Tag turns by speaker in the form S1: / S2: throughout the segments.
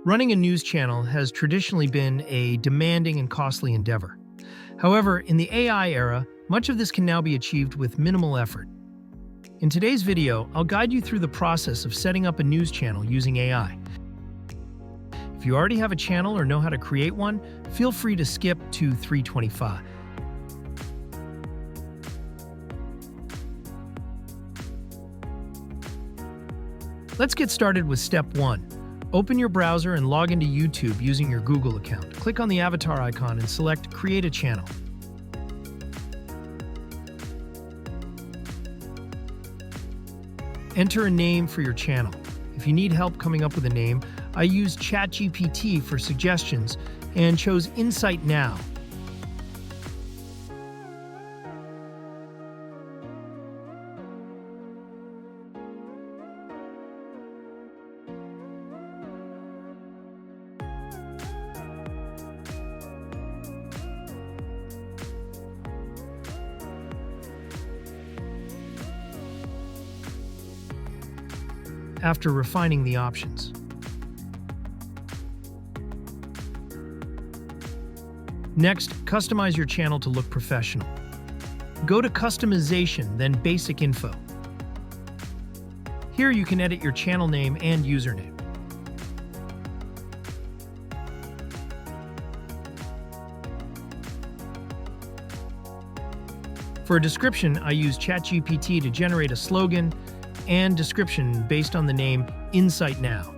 S1: Running a news channel has traditionally been a demanding and costly endeavor. However, in the AI era, much of this can now be achieved with minimal effort. In today's video, I'll guide you through the process of setting up a news channel using AI. If you already have a channel or know how to create one, feel free to skip to 325. Let's get started with step 1. Open your browser and log into YouTube using your Google account. Click on the avatar icon and select Create a Channel. Enter a name for your channel. If you need help coming up with a name, I used ChatGPT for suggestions and chose Insight Now. After refining the options. Next, customize your channel to look professional. Go to Customization, then Basic Info. Here you can edit your channel name and username. For a description, I use ChatGPT to generate a slogan and description based on the name Insight Now.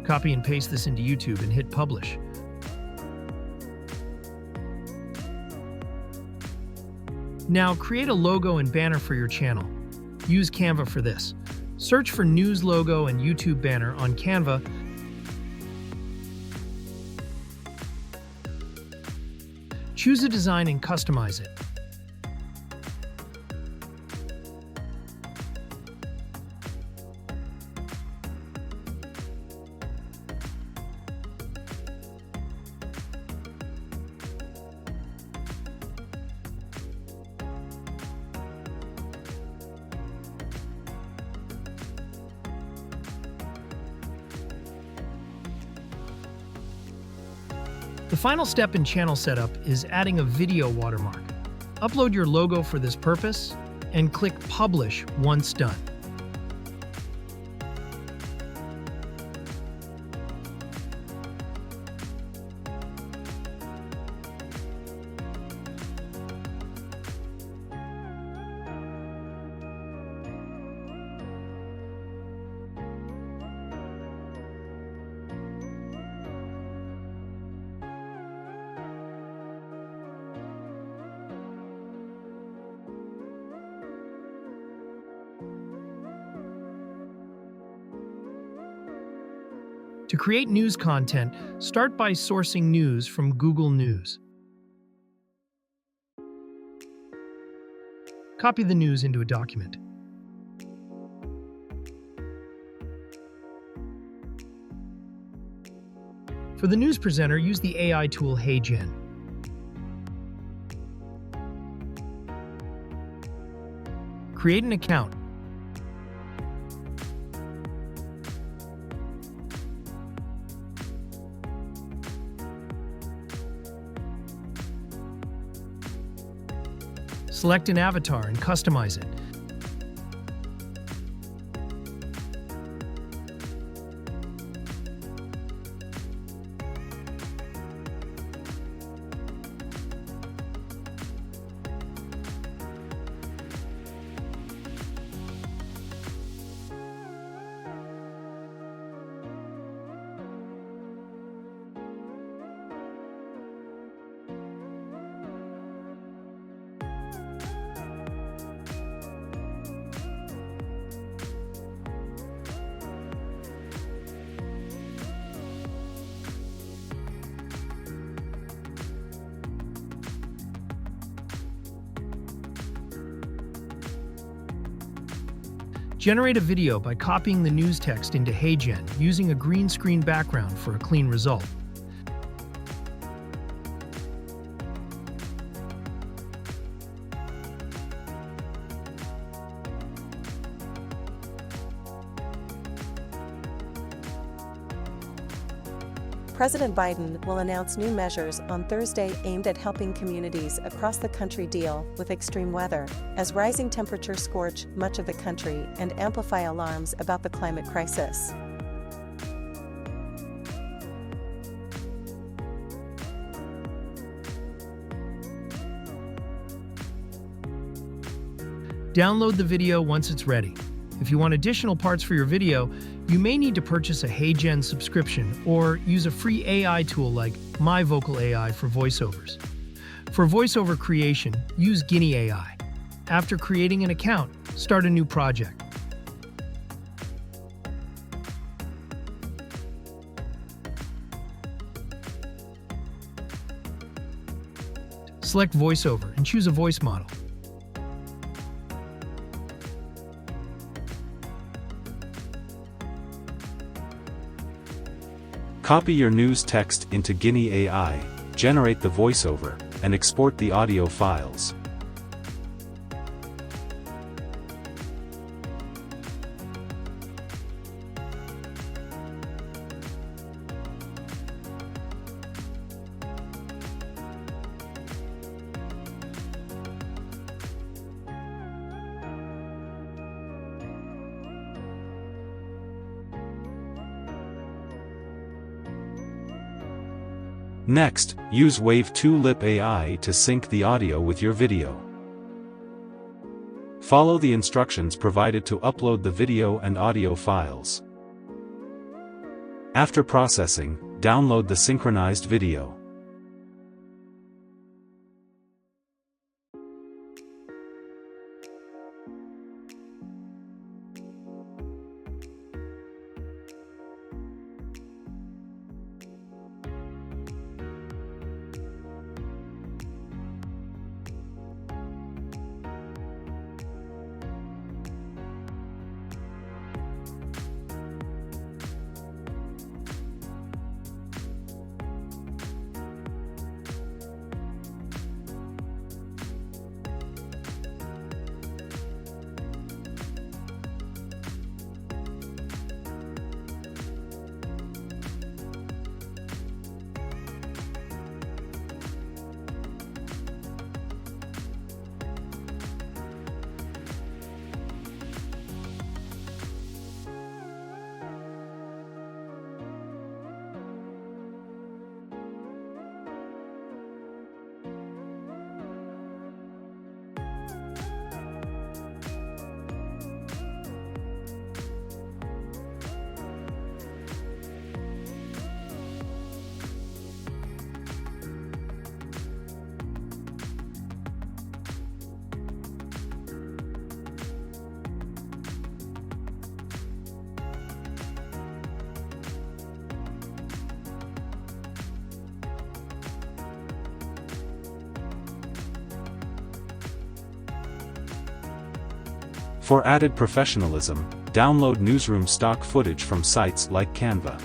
S1: Copy and paste this into YouTube and hit publish. Now create a logo and banner for your channel. Use Canva for this. Search for news logo and YouTube banner on Canva. Choose a design and customize it. The final step in channel setup is adding a video watermark. Upload your logo for this purpose and click Publish once done. To create news content, start by sourcing news from Google News. Copy the news into a document. For the news presenter, use the AI tool HeyGen. Create an account. Select an avatar and customize it. Generate a video by copying the news text into HeyGen using a green screen background for a clean result.
S2: President Biden will announce new measures on Thursday aimed at helping communities across the country deal with extreme weather, as rising temperatures scorch much of the country and amplify alarms about the climate crisis.
S1: Download the video once it's ready. If you want additional parts for your video, you may need to purchase a HeyGen subscription or use a free AI tool like My Vocal AI for voiceovers. For voiceover creation, use Guinea AI. After creating an account, start a new project. Select VoiceOver and choose a voice model.
S3: Copy your news text into Guinea AI, generate the voiceover, and export the audio files. Next, use Wave 2 Lip AI to sync the audio with your video. Follow the instructions provided to upload the video and audio files. After processing, download the synchronized video. For added professionalism, download newsroom stock footage from sites like Canva.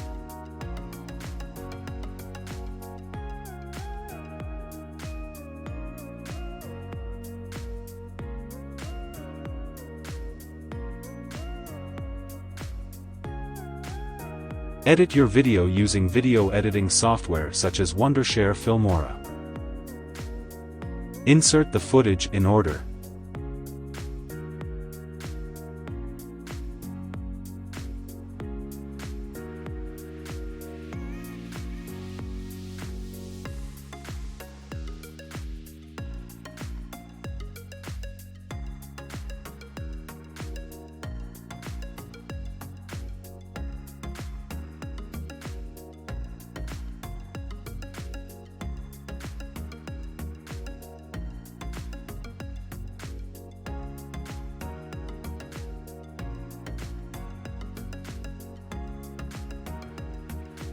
S3: Edit your video using video editing software such as Wondershare Filmora. Insert the footage in order.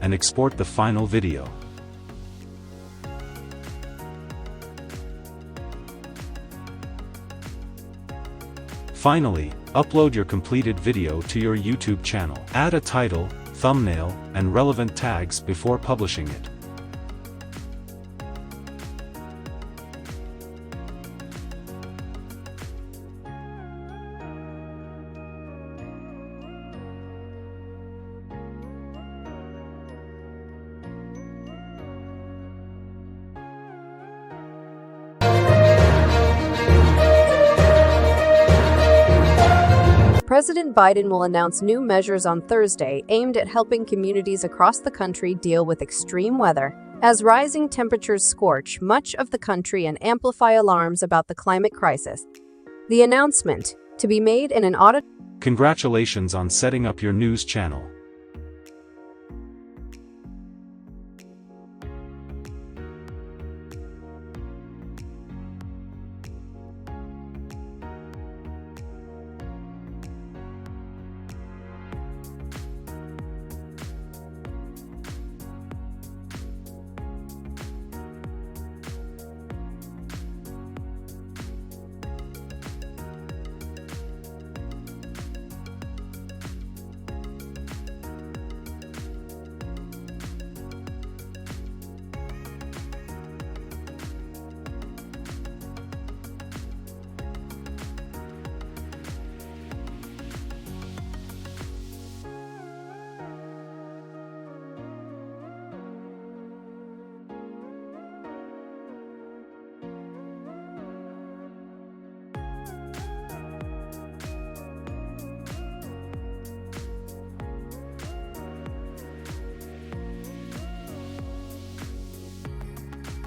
S3: And export the final video. Finally, upload your completed video to your YouTube channel. Add a title, thumbnail, and relevant tags before publishing it.
S4: President Biden will announce new measures on Thursday aimed at helping communities across the country deal with extreme weather, as rising temperatures scorch much of the country and amplify alarms about the climate crisis. The announcement, to be made in an audit.
S3: Congratulations on setting up your news channel.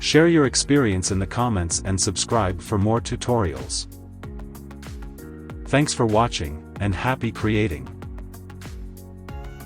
S3: Share your experience in the comments and subscribe for more tutorials. Thanks for watching, and happy creating!